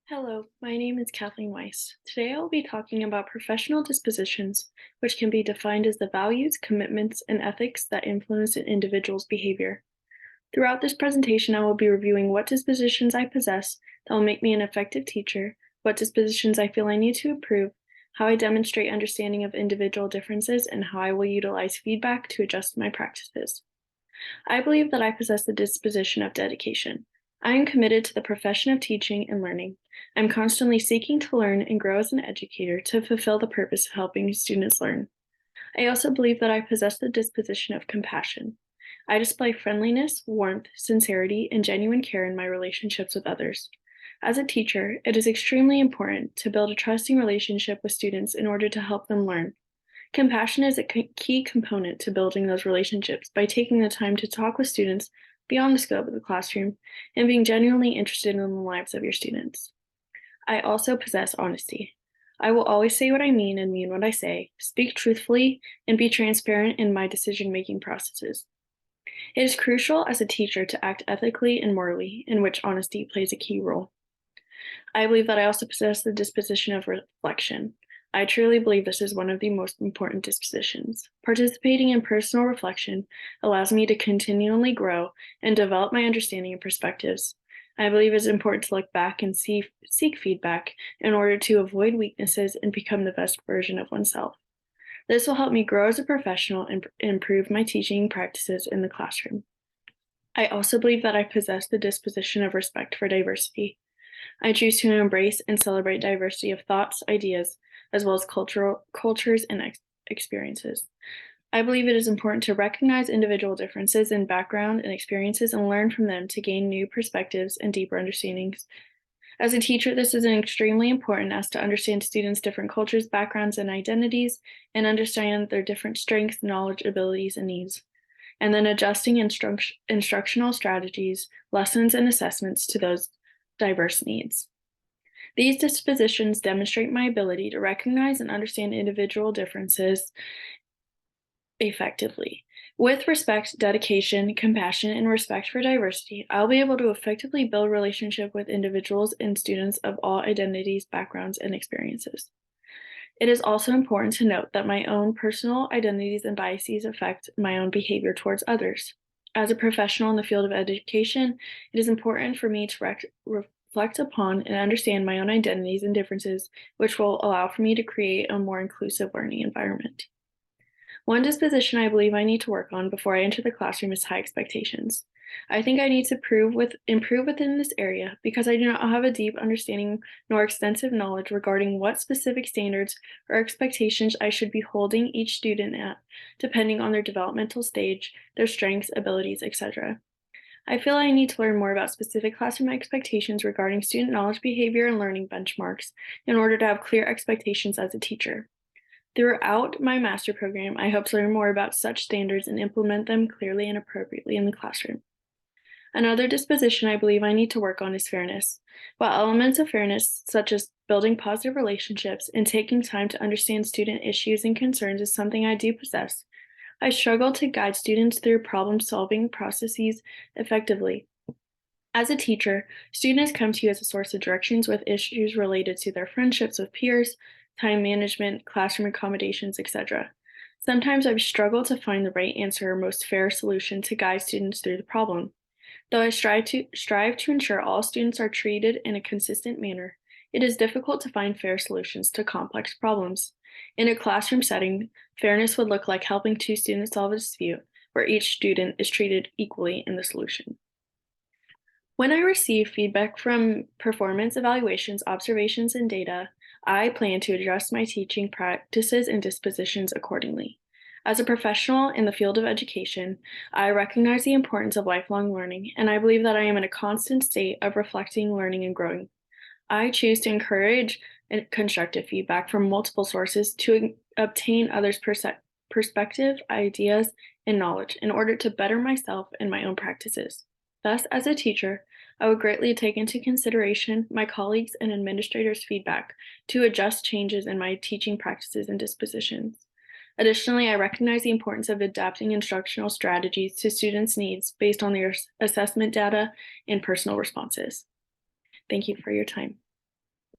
Hello, my name is Kathleen Weiss. Today I will be talking about professional dispositions, which can be defined as the values, commitments, and ethics that influence an individual's behavior. Throughout this presentation, I will be reviewing what dispositions I possess that will make me an effective teacher, what dispositions I feel I need to improve, how I demonstrate understanding of individual differences, and how I will utilize feedback to adjust my practices. I believe that I possess the disposition of dedication. I am committed to the profession of teaching and learning. I'm constantly seeking to learn and grow as an educator to fulfill the purpose of helping students learn. I also believe that I possess the disposition of compassion. I display friendliness, warmth, sincerity, and genuine care in my relationships with others. As a teacher, it is extremely important to build a trusting relationship with students in order to help them learn. Compassion is a key component to building those relationships by taking the time to talk with students beyond the scope of the classroom and being genuinely interested in the lives of your students. I also possess honesty. I will always say what I mean and mean what I say, speak truthfully, and be transparent in my decision-making processes. It is crucial as a teacher to act ethically and morally, in which honesty plays a key role. I believe that I also possess the disposition of reflection. I truly believe this is one of the most important dispositions. Participating in personal reflection allows me to continually grow and develop my understanding and perspectives. I believe it's important to look back and seek feedback in order to avoid weaknesses and become the best version of oneself. This will help me grow as a professional and improve my teaching practices in the classroom. I also believe that I possess the disposition of respect for diversity. I choose to embrace and celebrate diversity of thoughts, ideas, as well as cultures and experiences. I believe it is important to recognize individual differences in background and experiences and learn from them to gain new perspectives and deeper understandings. As a teacher, this is extremely important as to understand students' different cultures, backgrounds, and identities, and understand their different strengths, knowledge, abilities, and needs, and then adjusting instructional strategies, lessons, and assessments to those diverse needs. These dispositions demonstrate my ability to recognize and understand individual differences effectively. With respect, dedication, compassion, and respect for diversity, I'll be able to effectively build relationship with individuals and students of all identities, backgrounds, and experiences. It is also important to note that my own personal identities and biases affect my own behavior towards others. As a professional in the field of education, it is important for me to reflect upon and understand my own identities and differences, which will allow for me to create a more inclusive learning environment. One disposition I believe I need to work on before I enter the classroom is high expectations. I think I need to improve within this area because I do not have a deep understanding nor extensive knowledge regarding what specific standards or expectations I should be holding each student at, depending on their developmental stage, their strengths, abilities, etc. I feel I need to learn more about specific classroom expectations regarding student knowledge, behavior, and learning benchmarks in order to have clear expectations as a teacher. Throughout my master program, I hope to learn more about such standards and implement them clearly and appropriately in the classroom. Another disposition I believe I need to work on is fairness. While elements of fairness, such as building positive relationships and taking time to understand student issues and concerns, is something I do possess, I struggle to guide students through problem-solving processes effectively. As a teacher, students come to you as a source of directions with issues related to their friendships with peers, time management, classroom accommodations, etc. Sometimes I've struggled to find the right answer or most fair solution to guide students through the problem. Though I strive to ensure all students are treated in a consistent manner, it is difficult to find fair solutions to complex problems. In a classroom setting, fairness would look like helping two students solve a dispute, where each student is treated equally in the solution. When I receive feedback from performance evaluations, observations, and data, I plan to adjust my teaching practices and dispositions accordingly. As a professional in the field of education, I recognize the importance of lifelong learning, and I believe that I am in a constant state of reflecting, learning, and growing. I choose to encourage constructive feedback from multiple sources to obtain others' perspective, ideas, and knowledge in order to better myself and my own practices. Thus, as a teacher, I would greatly take into consideration my colleagues' and administrators' feedback to adjust changes in my teaching practices and dispositions. Additionally, I recognize the importance of adapting instructional strategies to students' needs based on their assessment data and personal responses. Thank you for your time.